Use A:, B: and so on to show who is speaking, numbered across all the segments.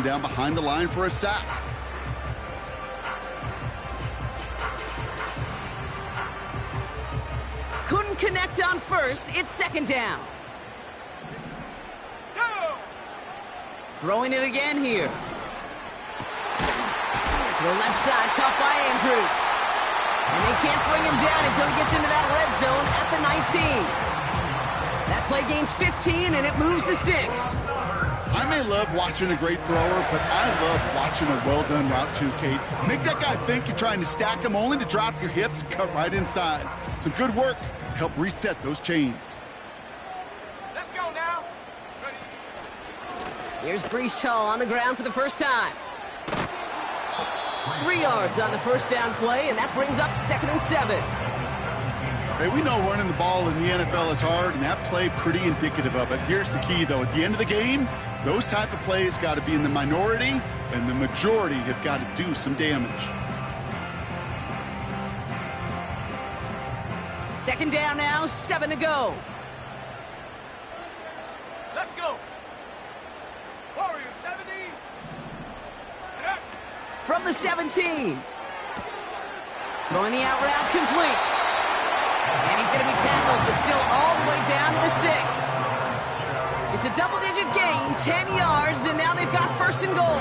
A: him down behind the line for a sack.
B: Couldn't connect on first. It's second down. Throwing it again here. To the left side, caught by Andrews. And they can't bring him down until he gets into that red zone at the 19. That play gains 15, and it moves the sticks.
A: I may love watching a great thrower, but I love watching a well-done route too, Kate. Make that guy think you're trying to stack him only to drop your hips and cut right inside. Some good work to help reset those chains.
C: Let's go now.
B: Here's Breece Hall on the ground for the first time. 3 yards on the first down play, and that brings up 2nd and 7.
A: Hey, we know running the ball in the NFL is hard, and that play pretty indicative of it. Here's the key, though. At the end of the game, those type of plays got to be in the minority, and the majority have got to do some damage.
B: Second down now, 7 to go.
C: Let's go. Warrior 70.
B: From the 17. Throwing the out route complete. And he's going to be tackled, but still all the way down to the 6. It's a double-digit gain, 10 yards, and now they've got 1st and goal.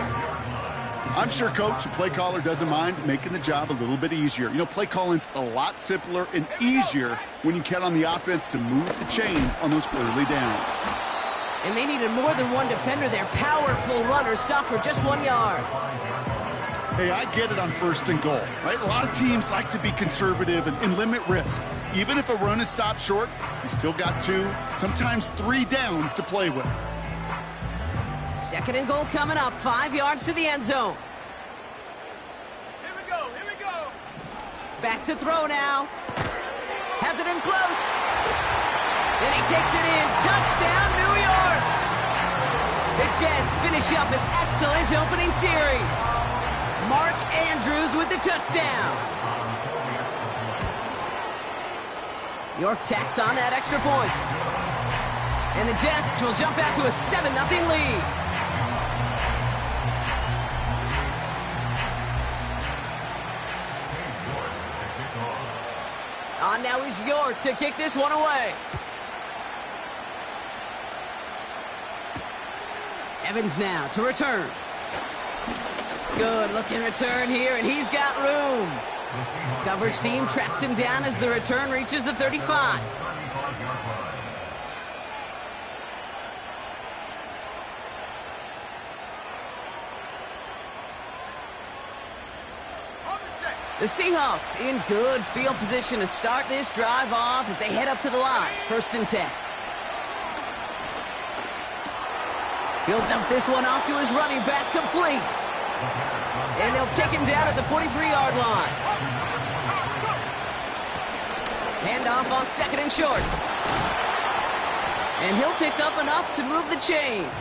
A: I'm sure, Coach, the play caller doesn't mind making the job a little bit easier. You know, play calling's a lot simpler and easier when you count on the offense to move the chains on those early downs.
B: And they needed more than one defender. Their powerful runner stopped for just 1 yard.
A: Hey, I get it on 1st and goal, right? A lot of teams like to be conservative and limit risk. Even if a run is stopped short, you still got 2, sometimes 3 downs to play with.
B: 2nd and goal coming up, 5 yards to the end zone.
C: Here we go. Here we go.
B: Back to throw now. Has it in close. Then he takes it in. Touchdown, New York. The Jets finish up an excellent opening series. Mark Andrews with the touchdown. York tacks on that extra point. And the Jets will jump out to a 7-0 lead. On now is York to kick this one away. Evans now to return. Good looking return here, and he's got room. Coverage team tracks him down as the return reaches the 35. The Seahawks in good field position to start this drive off as they head up to the line. 1st and 10. He'll dump this one off to his running back, complete. And they'll take him down at the 43-yard line. Handoff on 2nd and short. And he'll pick up enough to move the chains.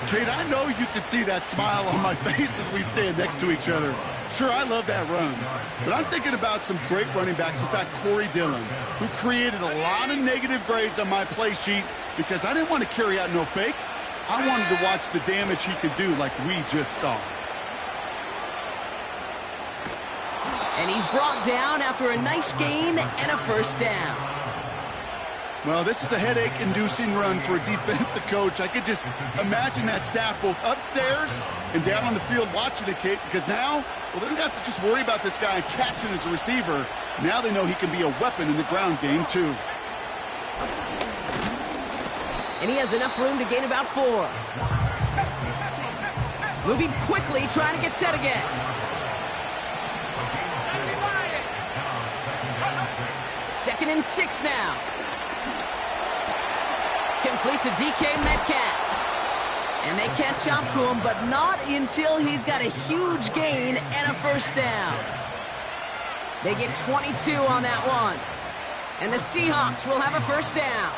A: Kate, I know you can see that smile on my face as we stand next to each other. Sure, I love that run, but I'm thinking about some great running backs. In fact, Corey Dillon, who created a lot of negative grades on my play sheet because I didn't want to carry out no fake. I wanted to watch the damage he could do like we just saw.
B: And he's brought down after a nice gain and a 1st down.
A: Well, this is a headache-inducing run for a defensive coach. I could just imagine that staff both upstairs and down on the field watching it, Kate, because now, well, they don't have to just worry about this guy catching as a receiver. Now they know he can be a weapon in the ground game, too.
B: And he has enough room to gain about 4. Moving quickly, trying to get set again. Second and 6 now. Complete to DK Metcalf. And they catch up to him, but not until he's got a huge gain and a 1st down. They get 22 on that one. And the Seahawks will have a 1st down.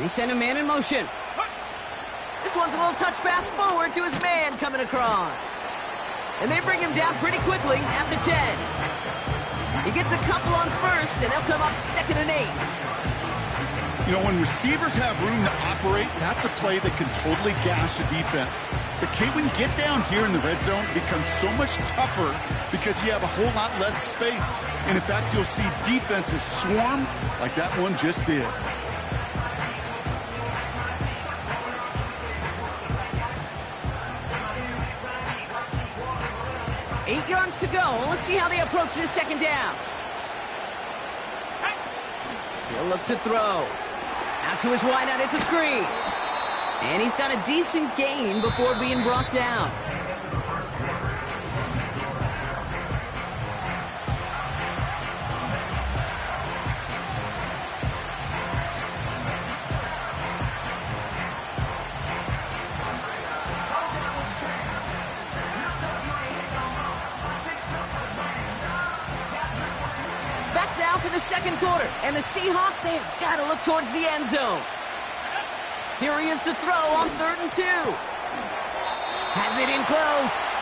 B: They send a man in motion. This one's a little touch pass forward to his man coming across. And they bring him down pretty quickly at the 10. He gets a couple on first, and they'll come up 2nd and 8.
A: You know, when receivers have room to operate, that's a play that can totally gash a defense. But, Kate, when you get down here in the red zone, it becomes so much tougher because you have a whole lot less space. And, in fact, you'll see defenses swarm like that one just did.
B: 8 yards to go. Let's see how they approach this 2nd down. He'll look to throw. Out to his wideout, it's a screen. And he's got a decent gain before being brought down. For the 2nd quarter, and the Seahawks, they have got to look towards the end zone. Here he is to throw on 3rd and 2. Has it in close.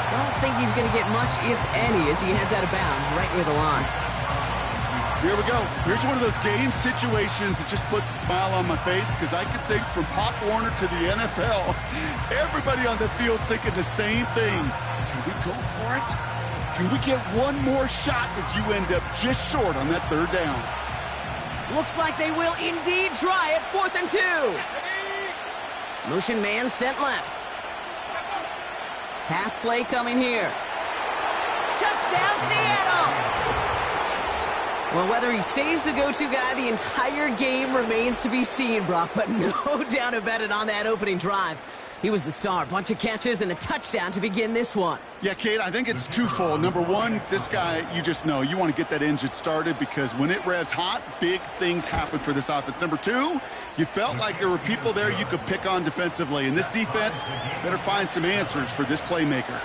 B: Don't think he's going to get much, if any, as he heads out of bounds right near the line.
A: Here we go. Here's one of those game situations that just puts a smile on my face because I could think from Pop Warner to the NFL, everybody on the field thinking the same thing. Can we go for it? Can we get one more shot as you end up just short on that 3rd down?
B: Looks like they will indeed try it. 4th and 2. Motion man sent left. Pass play coming here. Touchdown, Seattle! Well, whether he stays the go-to guy the entire game remains to be seen, Brock, but no doubt about it on that opening drive. He was the star. Bunch of catches and a touchdown to begin this one.
A: Yeah, Kate, I think it's twofold. Number one, this guy, you just know, you want to get that engine started because when it revs hot, big things happen for this offense. Number two, you felt like there were people there you could pick on defensively. And this defense better find some answers for this playmaker.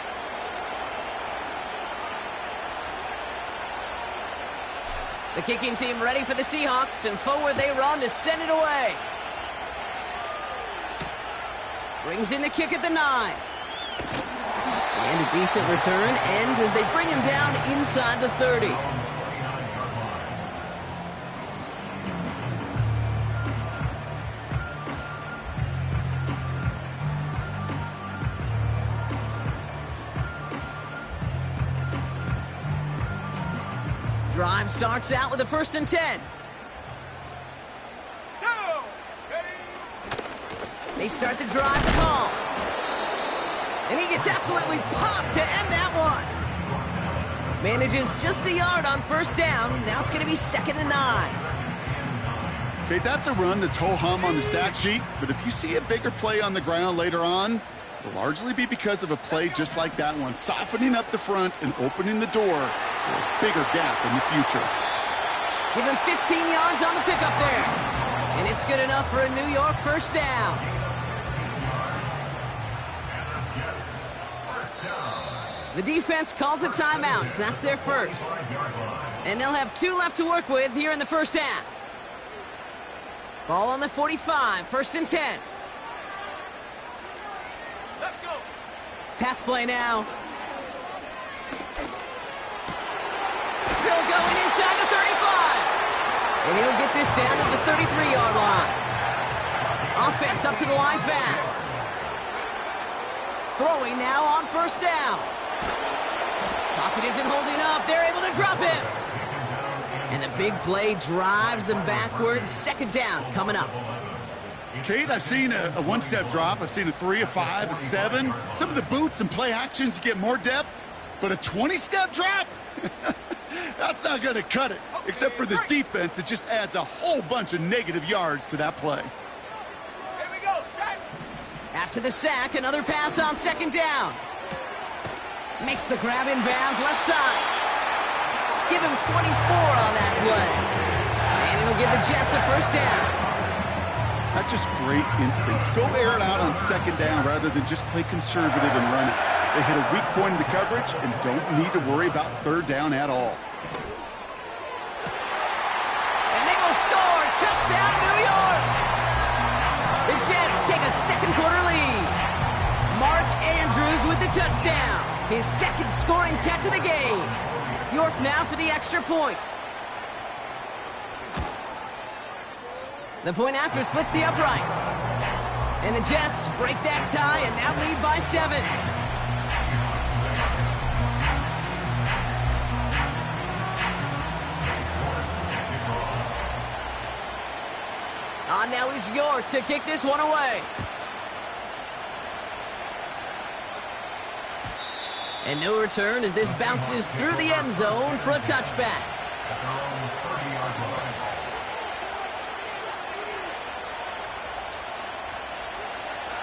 B: The kicking team ready for the Seahawks, and forward they run to send it away. Brings in the kick at the 9. And a decent return ends as they bring him down inside the 30. Drive starts out with a 1st and 10. They start the drive calm. And he gets absolutely popped to end that one. Manages just a yard on 1st down. Now it's going to be 2nd and 9.
A: Okay, that's a run that's ho-hum on the stat sheet. But if you see a bigger play on the ground later on, it'll largely be because of a play just like that one, softening up the front and opening the door for a bigger gap in the future.
B: Give him 15 yards on the pickup there. And it's good enough for a New York 1st down. The defense calls a timeout, so that's their first. And they'll have 2 left to work with here in the 1st half. Ball on the 45, 1st and 10.
C: Let's go.
B: Pass play now. Still going inside the 35. And he'll get this down to the 33-yard line. Offense up to the line fast. Throwing now on 1st down. Pocket isn't holding up. They're able to drop him. And the big play drives them backwards. 2nd down coming up.
A: Kate, I've seen a one-step drop. I've seen a 3, a 5, a 7. Some of the boots and play actions get more depth. But a 20-step drop? That's not going to cut it. Except for this defense, it just adds a whole bunch of negative yards to that play.
C: Here we go, set.
B: After the sack, another pass on 2nd down. Makes the grab in bounds left side. Give him 24 on that play. And it'll give the Jets a 1st down.
A: That's just great instincts. Go air it out on 2nd down rather than just play conservative and run it. They hit a weak point in the coverage and don't need to worry about 3rd down at all.
B: And they will score. Touchdown, New York. The Jets take a second quarter lead. Mark Andrews with the touchdown. His second scoring catch of the game. York now for the extra point. The point after splits the uprights. And the Jets break that tie and now lead by 7. On now is York to kick this one away. And no return as this bounces through the end zone for a touchback.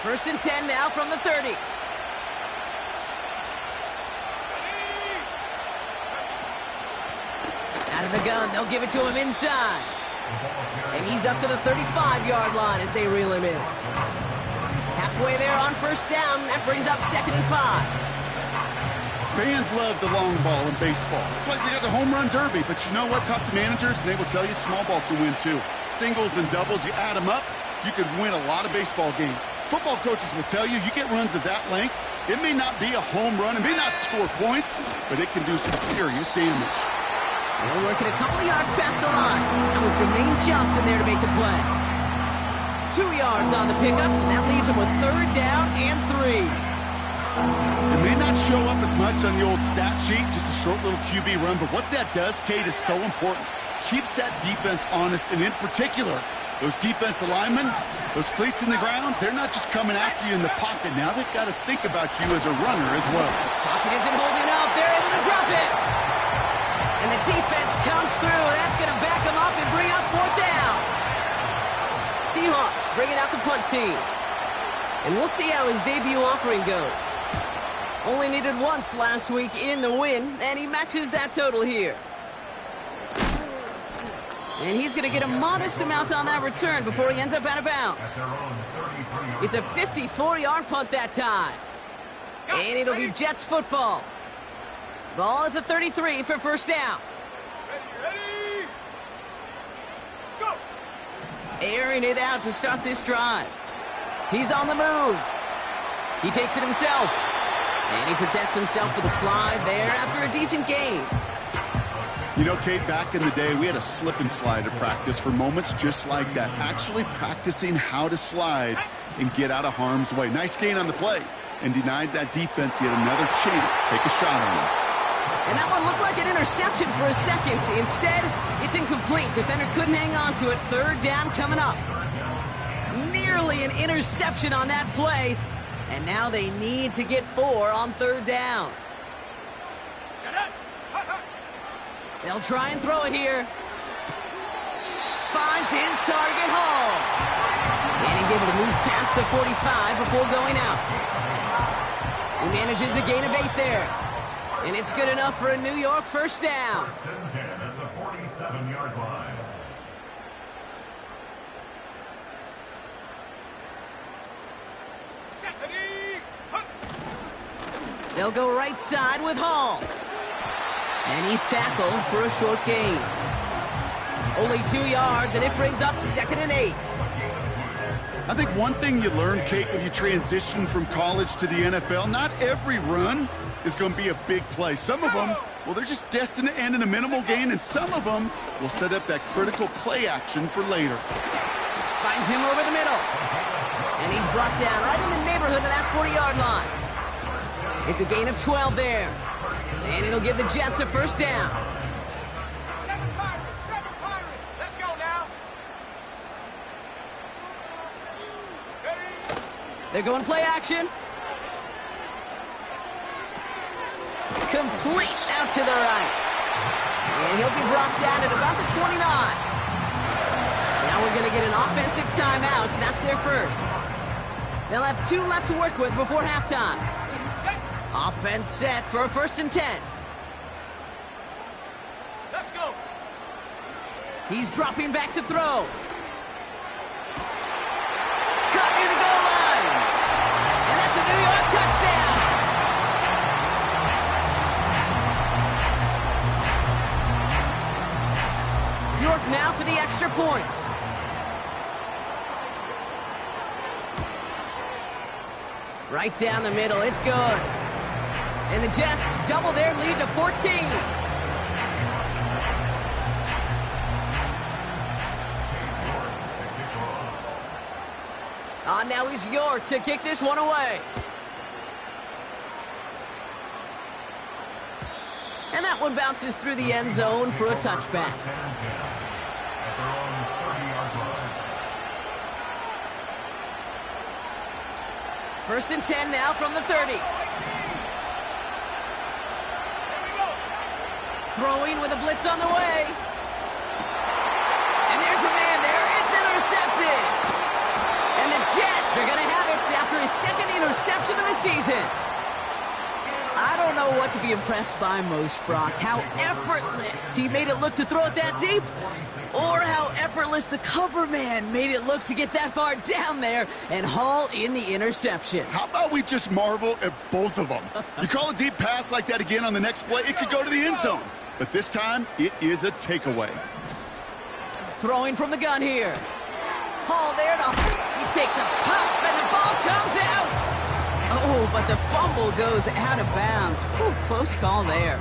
B: First and 10 now from the 30. Out of the gun, they'll give it to him inside. And he's up to the 35-yard line as they reel him in. Halfway there on first down, that brings up 2nd and 5.
A: Fans love the long ball in baseball. It's like they got the home run derby, but you know what? Talk to managers, and they will tell you small ball can win too. Singles and doubles, you add them up, you could win a lot of baseball games. Football coaches will tell you, you get runs of that length, it may not be a home run, it may not score points, but it can do some serious damage.
B: They're working a couple of yards past the line. That was Jermaine Johnson there to make the play. 2 yards on the pickup, and that leaves him with 3rd down and 3.
A: It may not show up as much on the old stat sheet, just a short little QB run, but what that does, Kate, is so important. Keeps that defense honest, and in particular, those defensive linemen, those cleats in the ground, they're not just coming after you in the pocket. Now they've got to think about you as a runner as well.
B: Pocket isn't holding up. They're able to drop it. And the defense comes through. That's going to back them up and bring up 4th down. Seahawks bringing out the punt team. And we'll see how his debut offering goes. Only needed once last week in the win, and he matches that total here. And he's going to get a modest amount on that return before he ends up out of bounds. It's a 54-yard punt that time. And it'll be Jets football. Ball at the 33 for first down.
C: Ready, go!
B: Airing it out to start this drive. He's on the move. He takes it himself. And he protects himself with a slide there after a decent gain.
A: You know, Kate, back in the day, we had a slip and slide at practice for moments just like that. Actually practicing how to slide and get out of harm's way. Nice gain on the play. And denied that defense yet another chance to take a shot on him.
B: And that one looked like an interception for a second. Instead, it's incomplete. Defender couldn't hang on to it. 3rd down coming up. Nearly an interception on that play. And now they need to get 4 on 3rd down. They'll try and throw it here. Finds his target, Hall. And he's able to move past the 45 before going out. He manages a gain of 8 there. And it's good enough for a New York first down.
D: At the 47-yard line.
B: They'll go right side with Hall. And he's tackled for a short gain. Only 2 yards, and it brings up 2nd and 8.
A: I think one thing you learn, Kate, when you transition from college to the NFL, not every run is going to be a big play. Some of them, well, they're just destined to end in a minimal gain, and some of them will set up that critical play action for later.
B: Finds him over the middle. And he's brought down right in the neighborhood of that 40-yard line. It's a gain of 12 there. And it'll give the Jets a first down.
C: 7 Pirates. Let's go now. Ready?
B: They're going play action. Complete out to the right. And he'll be brought down at about the 29. Now we're going to get an offensive timeout. That's their first. They'll have 2 left to work with before halftime. Offense set for a 1st and 10.
C: Let's go.
B: He's dropping back to throw. Caught near the goal line. And that's a New York touchdown. York now for the extra point. Right down the middle. It's good. And the Jets double their lead to 14. Now is York to kick this one away. And that one bounces through the end zone for a touchback. First and 10 now from the 30. Throwing with a blitz on the way. And there's a man there. It's intercepted. And the Jets are going to have it after his second interception of the season. I don't know what to be impressed by most, Brock. How effortless he made it look to throw it that deep, or how effortless the cover man made it look to get that far down there and haul in the interception.
A: How about we just marvel at both of them? You call a deep pass like that again on the next play, it could go to the end zone. But this time, it is a takeaway.
B: Throwing from the gun here. Hall there he takes a pop and the ball comes out. Oh, but the fumble goes out of bounds. Ooh, close call there.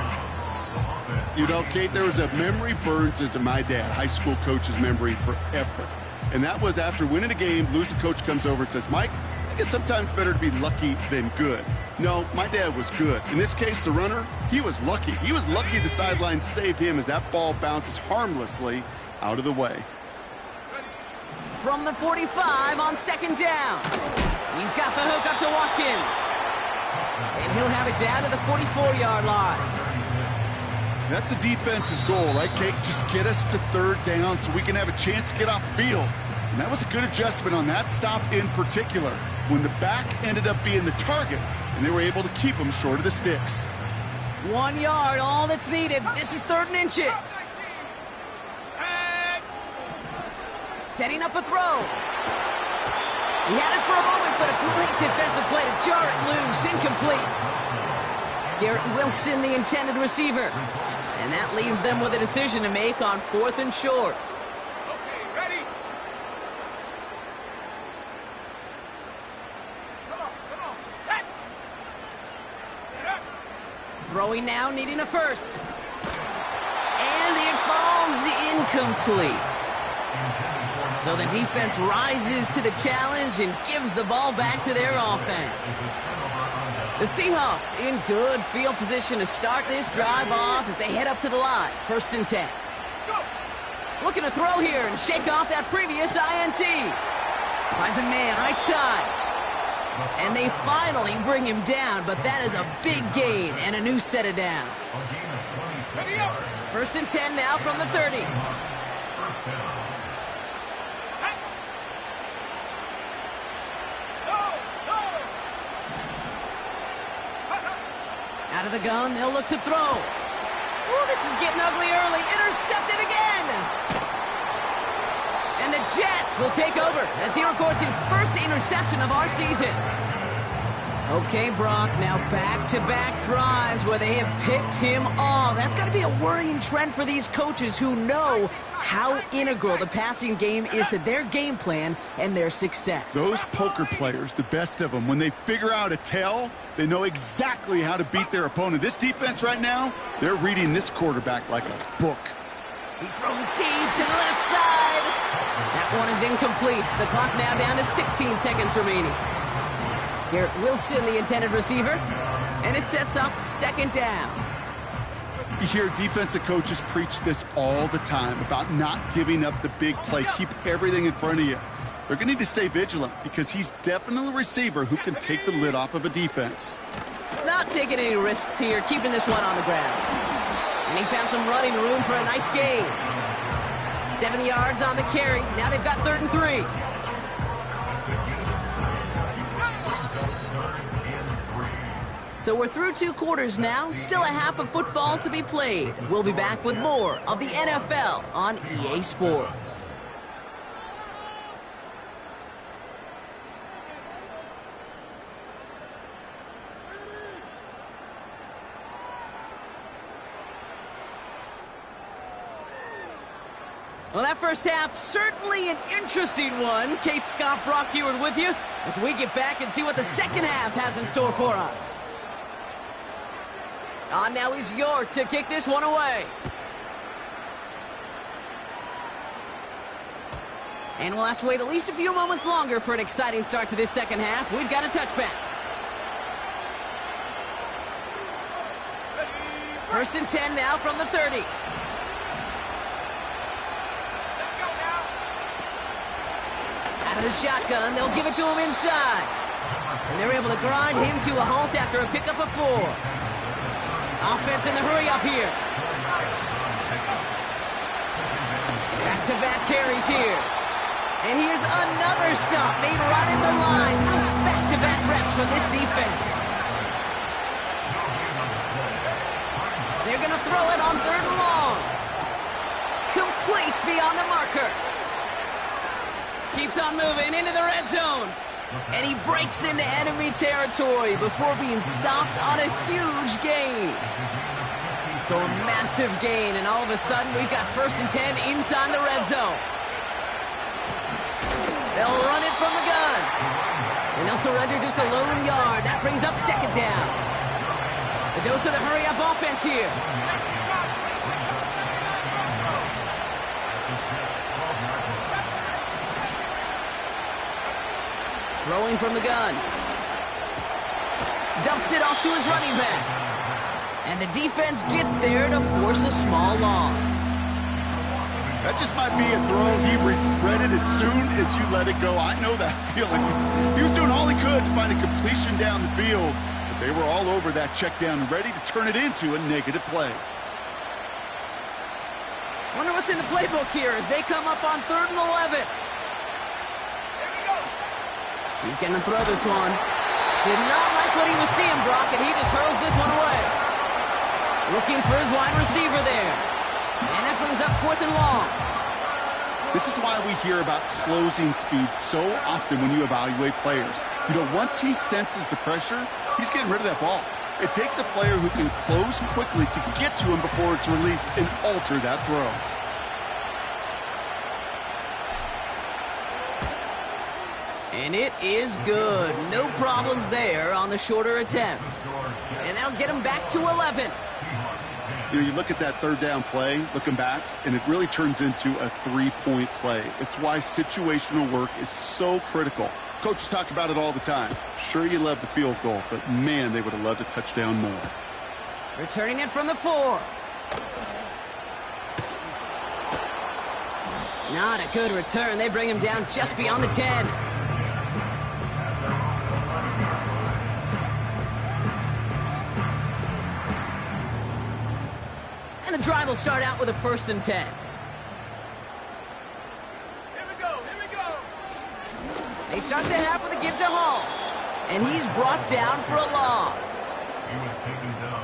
A: You know, Kate, there was a memory burns into my dad, high school coach's memory forever. And that was after winning a game, losing coach comes over and says, Mike, I guess sometimes better to be lucky than good. No, my dad was good. In this case, the runner, he was lucky. He was lucky the sideline saved him as that ball bounces harmlessly out of the way.
B: From the 45 on second down. He's got the hook up to Watkins. And he'll have it down to the 44-yard line.
A: That's a defense's goal, right, Kate? Just get us to third down so we can have a chance to get off the field. And that was a good adjustment on that stop in particular, when the back ended up being the target, and they were able to keep him short of the sticks.
B: 1 yard, all that's needed. This is 3rd and inches. Setting up a throw. He had it for a moment, but a great defensive play to jar it loose. Incomplete. Garrett Wilson, the intended receiver. And that leaves them with a decision to make on 4th and short.
C: Okay, ready? Come on, set. Get up.
B: Throwing now, needing a first. And it falls incomplete. So the defense rises to the challenge and gives the ball back to their offense. The Seahawks in good field position to start this drive off as they head up to the line. 1st and 10. Looking to throw here and shake off that previous INT. Finds a man right side. And they finally bring him down, but that is a big gain and a new set of downs. 1st and 10 now from the 30. Out of the gun, they'll look to throw. Ooh, this is getting ugly early. Intercepted again. And the Jets will take over as he records his first interception of our season. Okay, Brock, now back-to-back drives where they have picked him off. That's got to be a worrying trend for these coaches who know how integral the passing game is to their game plan and their success.
A: Those poker players, the best of them, when they figure out a tell, they know exactly how to beat their opponent. This defense right now, they're reading this quarterback like a book.
B: He's throwing deep to the left side. That one is incomplete. The clock now down to 16 seconds remaining. Garrett Wilson, the intended receiver, and it sets up 2nd down.
A: You hear defensive coaches preach this all the time about not giving up the big play. Keep everything in front of you. They're going to need to stay vigilant because he's definitely a receiver who can take the lid off of a defense.
B: Not taking any risks here, keeping this one on the ground. And he found some running room for a nice gain. 70 yards on the carry. Now they've got 3rd and 3. So we're through 2 quarters now, still a half of football to be played. We'll be back with more of the NFL on EA Sports. Well, that first half, certainly an interesting one. Kate, Scott, Brock Heward with you. As we get back and see what the second half has in store for us. Now is York to kick this one away. And we'll have to wait at least a few moments longer for an exciting start to this second half. We've got a touchback. First and 10 now from the 30.
C: Let's go now.
B: Out of the shotgun, they'll give it to him inside. And they're able to grind him to a halt after a pickup of 4. Offense in the hurry up here. Back-to-back carries here. And here's another stop made right at the line. Nice back-to-back reps from this defense. They're going to throw it on 3rd and long. Complete beyond the marker. Keeps on moving into the red zone. And he breaks into enemy territory before being stopped on a huge gain. So a massive gain, and all of a sudden we've got 1st and 10 inside the red zone. They'll run it from the gun. And they'll surrender just a lone yard. That brings up 2nd down. A dose of the hurry-up offense here. Throwing from the gun. Dumps it off to his running back. And the defense gets there to force a small loss.
A: That just might be a throw he regretted as soon as you let it go. I know that feeling. He was doing all he could to find a completion down the field. But they were all over that check down, ready to turn it into a negative play.
B: Wonder what's in the playbook here as they come up on 3rd and 11.
C: Here we go.
B: He's going to throw this one. Did not like what he was seeing, Brock, and he just hurls this one away. Looking for his wide receiver there. And that brings up 4th and long.
A: This is why we hear about closing speed so often when you evaluate players. You know, once he senses the pressure, he's getting rid of that ball. It takes a player who can close quickly to get to him before it's released and alter that throw.
B: And it is good. No problems there on the shorter attempt. And that'll get him back to 11.
A: You know, you look at that 3rd down play, looking back, and it really turns into a 3-point play. It's why situational work is so critical. Coaches talk about it all the time. Sure, you love the field goal, but man, they would have loved a touchdown more.
B: Returning it from the 4. Not a good return. They bring him down just beyond the 10. And the drive will start out with a 1st and 10.
C: Here we go. Here we go.
B: They start the half with a give to Hall. And he's brought down for a loss.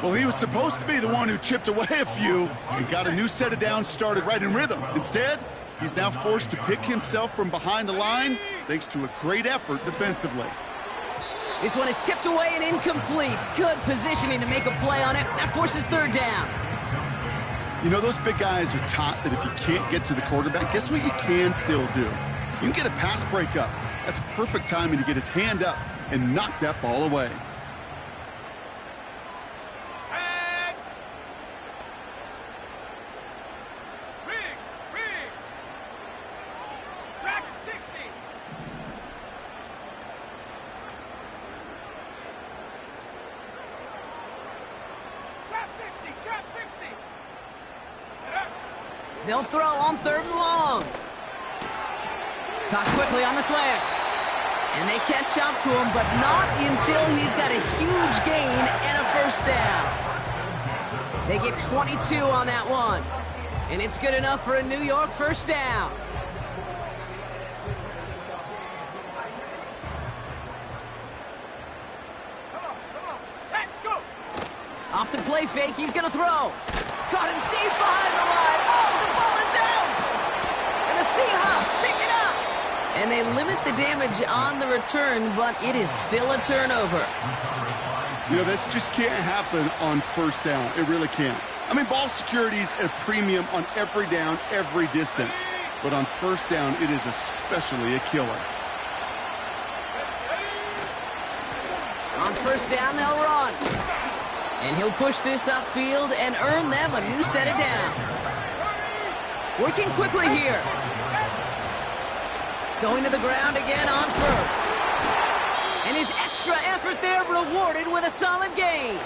A: Well, he was supposed to be the one who chipped away a few and got a new set of downs started right in rhythm. Instead, he's now forced to pick himself from behind the line thanks to a great effort defensively.
B: This one is tipped away and incomplete. Good positioning to make a play on it. That forces 3rd down.
A: You know, those big guys are taught that if you can't get to the quarterback, guess what you can still do? You can get a pass breakup. That's perfect timing to get his hand up and knock that ball away.
C: Tag. Riggs. Track at 60. Trap 60.
B: They'll throw on 3rd and long. Caught quickly on the slant. And they catch up to him, but not until he's got a huge gain and a 1st down. They get 22 on that one. And it's good enough for a New York 1st down.
C: Come on. Set, go.
B: Off the play fake, he's going to throw. Caught him deep behind the line. Oh, the ball is out! And the Seahawks pick it up! And they limit the damage on the return, but it is still a turnover.
A: You know, this just can't happen on 1st down. It really can't. I mean, ball security is a premium on every down, every distance. But on 1st down, it is especially a killer.
B: On first down, they'll run. And he'll push this upfield and earn them a new set of downs. Working quickly here. Going to the ground again on first. And his extra effort there rewarded with a solid gain.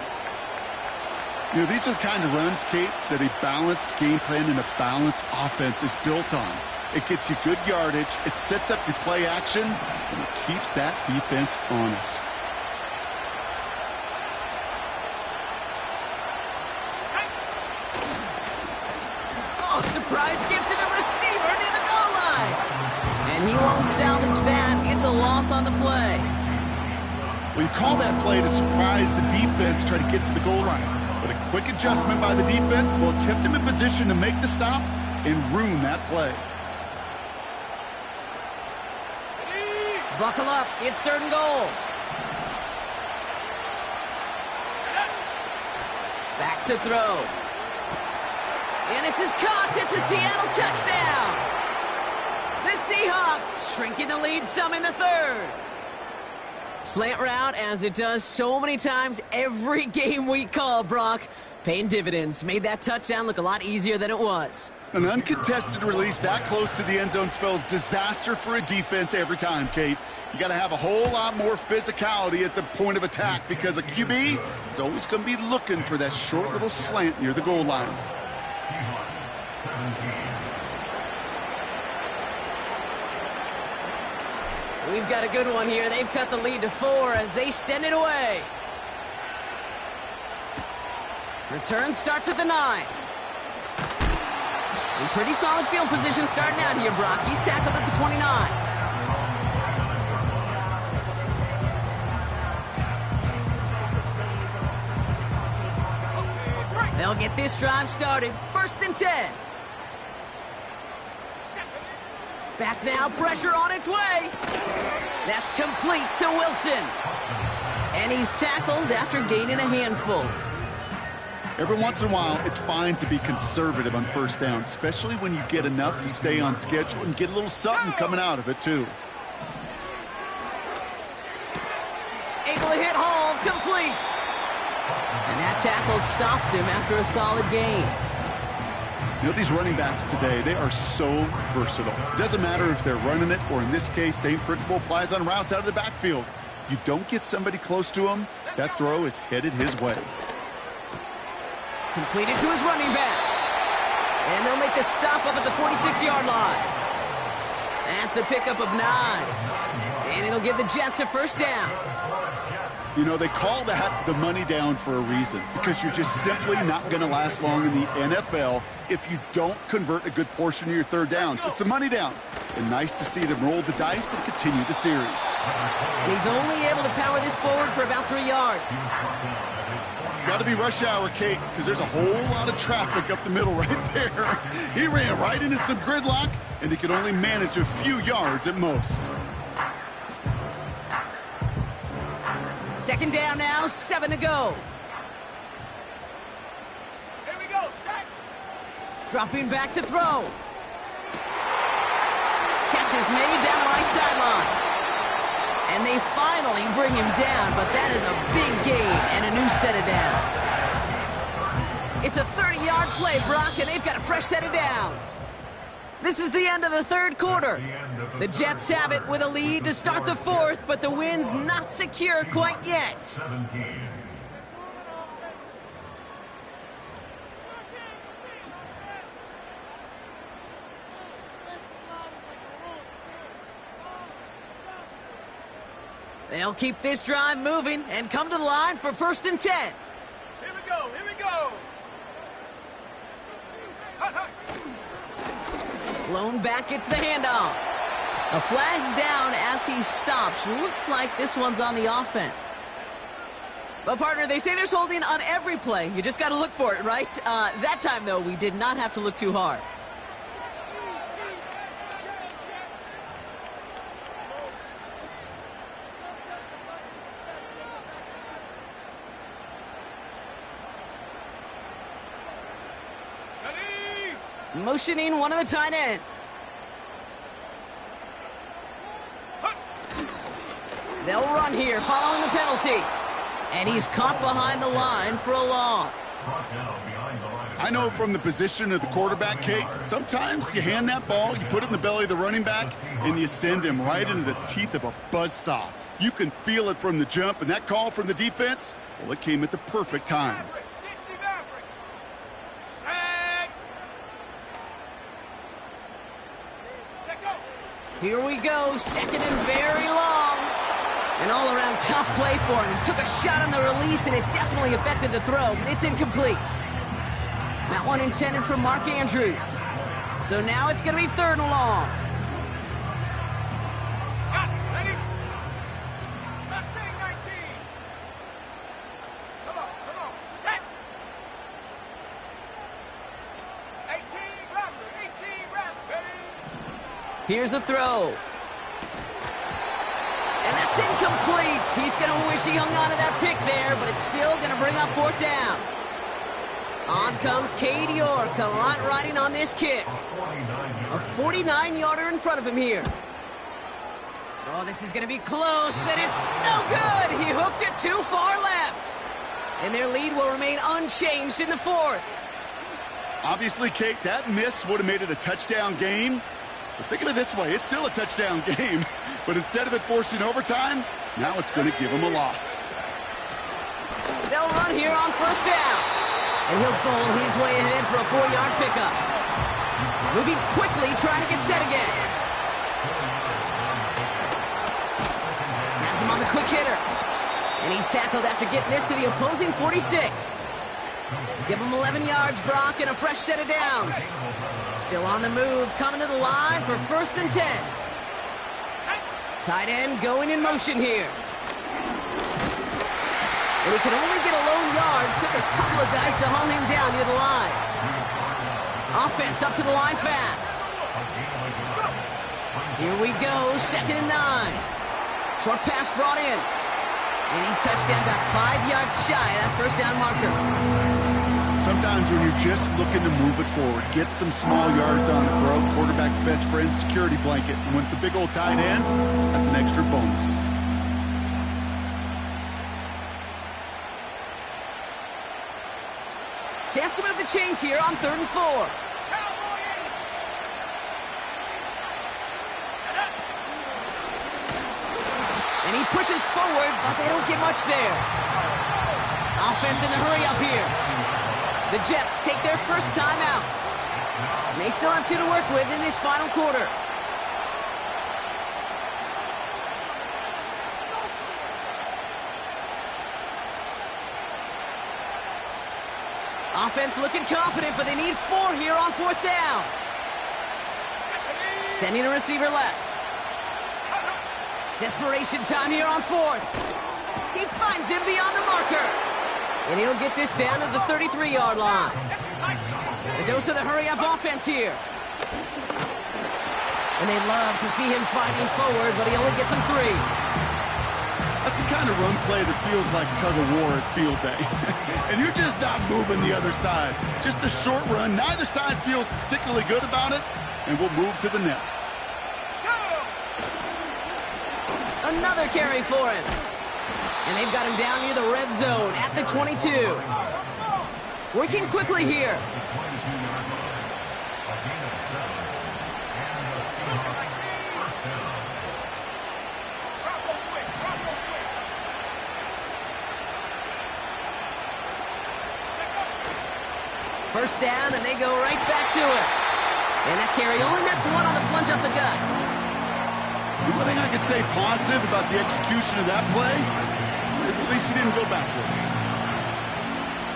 A: You know, these are the kind of runs, Kate, that a balanced game plan and a balanced offense is built on. It gets you good yardage, it sets up your play action, and it keeps that defense honest.
B: Oh, surprise gift to the receiver near the goal line. And he won't salvage that. It's a loss on the play.
A: Well, you call that play to surprise the defense, try to get to the goal line. But a quick adjustment by the defense, well, it kept him in position to make the stop and ruin that play.
B: Buckle up. It's 3rd and goal. Back to throw. And this is caught. It's a Seattle touchdown. The Seahawks shrinking the lead some in the 3rd. Slant route, as it does so many times every game we call, Brock. Paying dividends. Made that touchdown look a lot easier than it was.
A: An uncontested release that close to the end zone spells disaster for a defense every time, Kate. You got to have a whole lot more physicality at the point of attack because a QB is always going to be looking for that short little slant near the goal line.
B: We've got a good one here. They've cut the lead to 4 as they send it away. Return starts at the 9. In pretty solid field position starting out here, Brock. He's tackled at the 29. They'll get this drive started. 1st and 10. Back now, pressure on its way. That's complete to Wilson. And he's tackled after gaining a handful.
A: Every once in a while, it's fine to be conservative on 1st down, especially when you get enough to stay on schedule and get a little something coming out of it, too.
B: Able to hit Hall, complete. And that tackle stops him after a solid gain.
A: You know, these running backs today, they are so versatile. It doesn't matter if they're running it, or in this case, same principle applies on routes out of the backfield. You don't get somebody close to him, that throw is headed his way.
B: Completed to his running back. And they'll make the stop up at the 46-yard line. That's a pickup of 9. And it'll give the Jets a 1st down.
A: You know, they call that the money down for a reason, because you're just simply not going to last long in the NFL if you don't convert a good portion of your 3rd downs. It's the money down. And nice to see them roll the dice and continue the series.
B: He's only able to power this forward for about 3 yards.
A: Got to be rush hour, Kate, because there's a whole lot of traffic up the middle right there. He ran right into some gridlock, and he could only manage a few yards at most.
B: 2nd down now, 7 to go.
C: Here we go, set.
B: Dropping back to throw. Catch is made down the right sideline. And they finally bring him down, but that is a big gain and a new set of downs. It's a 30-yard play, Brock, and they've got a fresh set of downs. This is the end of the 3rd quarter. The Jets have it with a lead to start the 4th, but the win's not secure quite yet.
D: 17.
B: They'll keep this drive moving and come to the line for 1st and 10.
C: Here we go, here we go. Hut, hut.
B: Blown back, it's the handoff. A flag's down as he stops. Looks like this one's on the offense. But, partner, they say there's holding on every play. You just got to look for it, right? That time, though, we did not have to look too hard.
C: Ready?
B: Motioning one of the tight ends. They'll run here following the penalty. And he's caught behind the line for a loss.
A: I know from the position of the quarterback, Kate, sometimes you hand that ball, you put it in the belly of the running back, and you send him right into the teeth of a buzzsaw. You can feel it from the jump, and that call from the defense, well, it came at the perfect time.
C: 60 Maverick. Sack. Check go.
B: Here we go, second and very long. An all-around tough play for him. He took a shot on the release, and it definitely affected the throw. It's incomplete. That one intended for Mark Andrews. So now it's going to be third and long.
C: Got it. Ready? Mustang 19. Come on. Set. 18 Rattler. Ready?
B: Here's a throw. And that's incomplete. He's going to wish he hung on to that pick there, but it's still going to bring up fourth down. On comes Cade York, a lot riding on this kick. A 49-yarder in front of him here. Oh, this is going to be close, and it's no good. He hooked it too far left. And their lead will remain unchanged in the fourth.
A: Obviously, Kate, that miss would have made it a touchdown game. But think of it this way, it's still a touchdown game. But instead of it forcing overtime, now it's going to give him a loss.
B: They'll run here on first down. And he'll bowl his way ahead for a 4-yard pickup. Moving quickly, trying to get set again. Has him on the quick hitter. And he's tackled after getting this to the opposing 46. Give him 11 yards, Brock, and a fresh set of downs. Still on the move, coming to the line for first and 10. Tight end going in motion here. And he could only get a lone yard. Took a couple of guys to haul him down near the line. Offense up to the line fast. Here we go, second and 9. Short pass brought in. And he's touched down about 5 yards shy of that first down marker.
A: Sometimes when you're just looking to move it forward, get some small yards on the throw, quarterback's best friend, security blanket. And when it's a big old tight end, that's an extra bonus.
B: Chance to move the chains here on 3rd and 4. And he pushes forward, but they don't get much there. Offense in the hurry up here. The Jets take their first time out. They still have 2 to work with in this final quarter. Offense looking confident, but they need 4 here on 4th down. Sending a receiver left. Desperation time here on 4th. He finds him beyond the marker. And he'll get this down to the 33-yard line. A dose of the hurry-up offense here. And they love to see him fighting forward, but he only gets him 3.
A: That's the kind of run play that feels like tug-of-war at field day. And you're just not moving the other side. Just a short run. Neither side feels particularly good about it, and we'll move to the next.
B: Another carry for him. And they've got him down near the red zone at the 22. Working quickly here. First down, and they go right back to it. And that carry only nets 1 on the plunge up the gut.
A: The one thing I could say positive about the execution of that play is at least he didn't go backwards.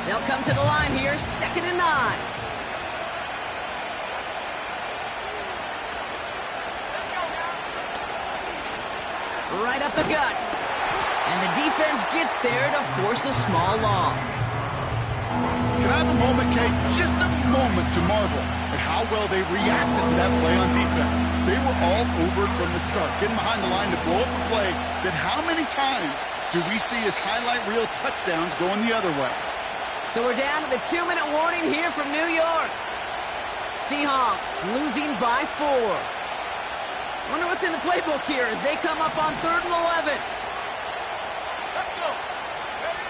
B: They'll come to the line here, 2nd and 9. Right up the gut. And the defense gets there to force a small loss.
A: Can I have a moment, Kate? Just a moment to marvel at how well they reacted to that play on defense. They were all over it from the start, getting behind the line to blow up a play that how many times do we see as highlight reel touchdowns going the other way?
B: So we're down to the 2-minute warning here from New York. Seahawks losing by 4. Wonder what's in the playbook here as they come up on 3rd and 11.
C: Let's go. Ready?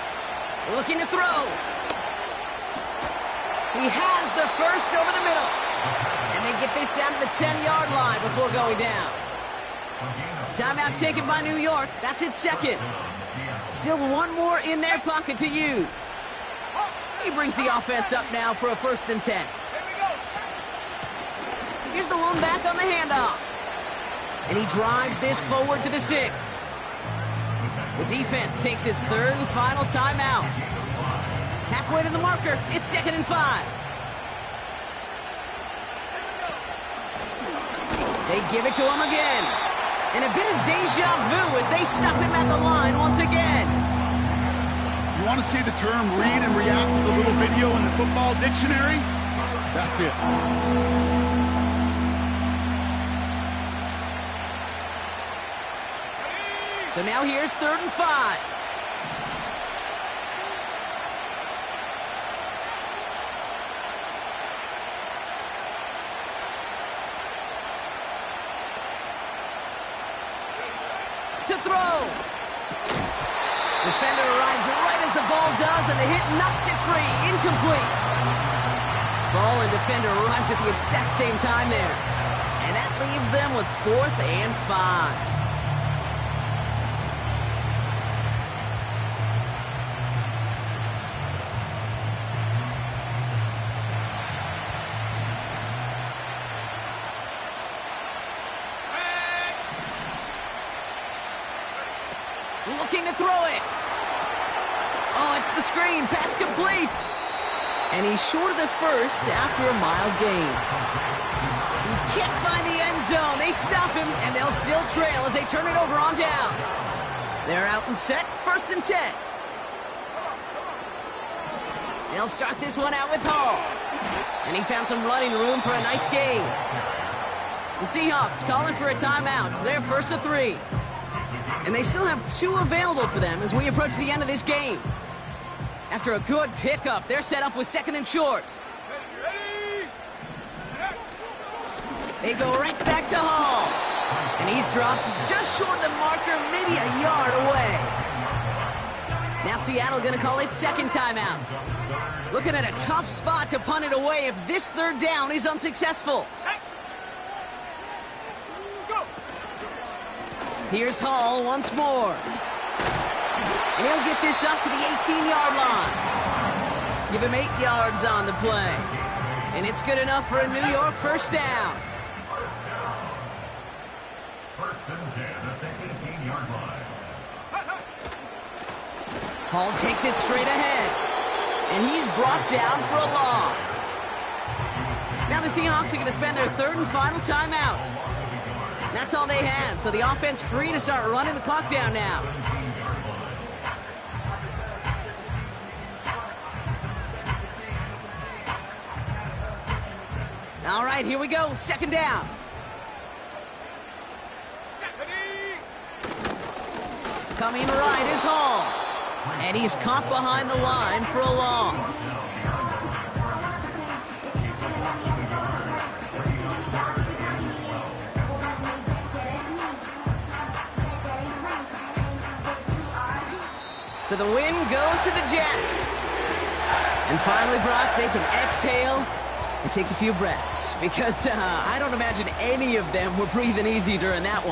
B: Looking to throw. He has the first over the middle. And they get this down to the 10-yard line before going down. Timeout taken by New York. That's its second. Still one more in their pocket to use. He brings the offense up now for a 1st and 10. Here's the lone back on the handoff. And he drives this forward to the 6. The defense takes its 3rd and final timeout. Halfway to the marker, it's 2nd and 5. They give it to him again. And a bit of deja vu as they stop him at the line once again.
A: You want to see the term read and react to the little video in the football dictionary? That's it.
B: So now here's 3rd and 5. To throw. Defender arrives right as the ball does, and the hit knocks it free. Incomplete. Ball and defender arrived at the exact same time there. And that leaves them with 4th and 5. Looking to throw it. Oh, it's the screen. Pass complete. And he's short of the first after a mild gain. He can't find the end zone. They stop him, and they'll still trail as they turn it over on downs. They're out and set. 1st and 10. They'll start this one out with Hall. And he found some running room for a nice gain. The Seahawks calling for a timeout. So they're 1st and 3. And they still have 2 available for them as we approach the end of this game. After a good pickup, they're set up with 2nd and short. They go right back to Hall. And he's dropped just short of the marker, maybe a yard away. Now Seattle going to call its 2nd timeout. Looking at a tough spot to punt it away if this 3rd down is unsuccessful. Here's Hall once more. And he'll get this up to the 18-yard line. Give him 8 yards on the play. And it's good enough for a New York 1st down.
D: 1st and 10 at the 18-yard line.
B: Hall takes it straight ahead. And he's brought down for a loss. Now the Seahawks are going to spend their 3rd and final timeout. That's all they had, so the offense free to start running the clock down now. All right, here we go. 2nd down. Coming right is Hall. And he's caught behind the line for a loss. So the win goes to the Jets. And finally, Brock, they can exhale and take a few breaths. Because I don't imagine any of them were breathing easy during that one.